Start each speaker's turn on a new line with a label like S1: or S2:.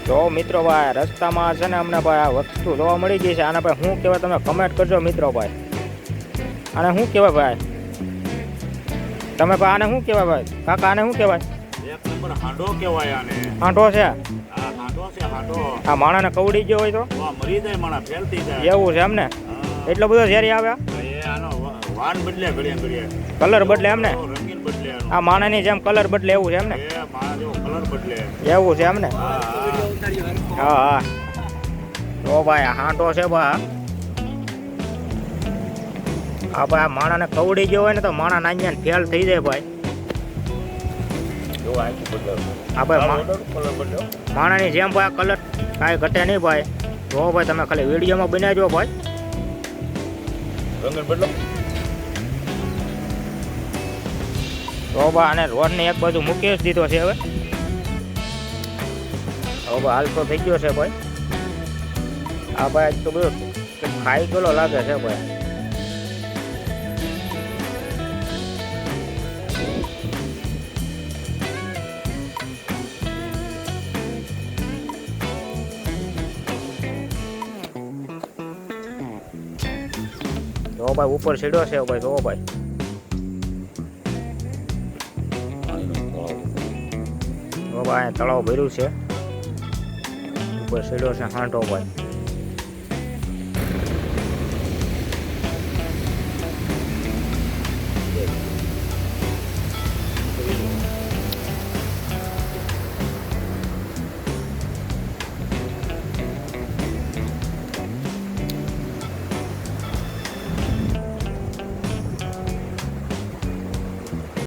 S1: જો મિત્રો ભાઈ રસ્તામાં છે ને અમને ભાઈ આ વસ્તુ જોવા મળી ગઈ છે. આને ભાઈ શું કહેવાય તમે કમેન્ટ કરજો મિત્રો ભાઈ. આને શું કહેવાય ભાઈ? તમે ભાઈ આને શું કહેવાય ભાઈ? કાકા આને શું કહેવાય?
S2: એક નંબર હાંડો કહેવાય આને.
S1: હાંડો છે?
S2: આ હાંડો છે હાંડો.
S1: આ માણાને કવડી ગયો હોય તો
S2: મરી જાય માણા ફેલતી જાય.
S1: એવું છે એમને? એટલો બધો ઝેરી આવે?
S2: એ આનો વાન બદલે ઘડીએ
S1: કલર બદલે એમને?
S2: રંગીન બદલે આનો.
S1: આ માણાની જેમ કલર બદલે એવું છે એમને?
S2: એ માણા જેવો કલર બદલે.
S1: એવું છે એમને?
S2: હા
S1: હા. તો ભાઈ હાંડો છે ભાઈ. આ ભાઈ આ માણાને કવડી ગયો હોય ને તો માણા નાની ફેલ થઈ જાય ભાઈ.
S2: જો આ બદલો.
S1: આ ભાઈ
S2: કલર બદલો.
S1: માણાની જેમ ભાઈ કલર કાંઈ ઘટે નહીં ભાઈ. જો ભાઈ તમે ખાલી વિડીયોમાં બનાવજો ભાઈ.
S2: રંગીન બદલો.
S1: તો ભાઈ આને રોડની એક બાજુ મૂકી જ દીધો છે હવે. હવે ભાઈ હાલ તો થઈ ગયો છે ભાઈ. આ ભાઈ તો બધું ખાઈ ગયેલો લાગે છે ભાઈ. જો ભાઈ ઉપર સીડ્યો છે ભાઈ. જો ભાઈ જો ભાઈ તળાવ ભર્યું છે. ઉપર સીડ્યો છે હાંડો ભાઈ.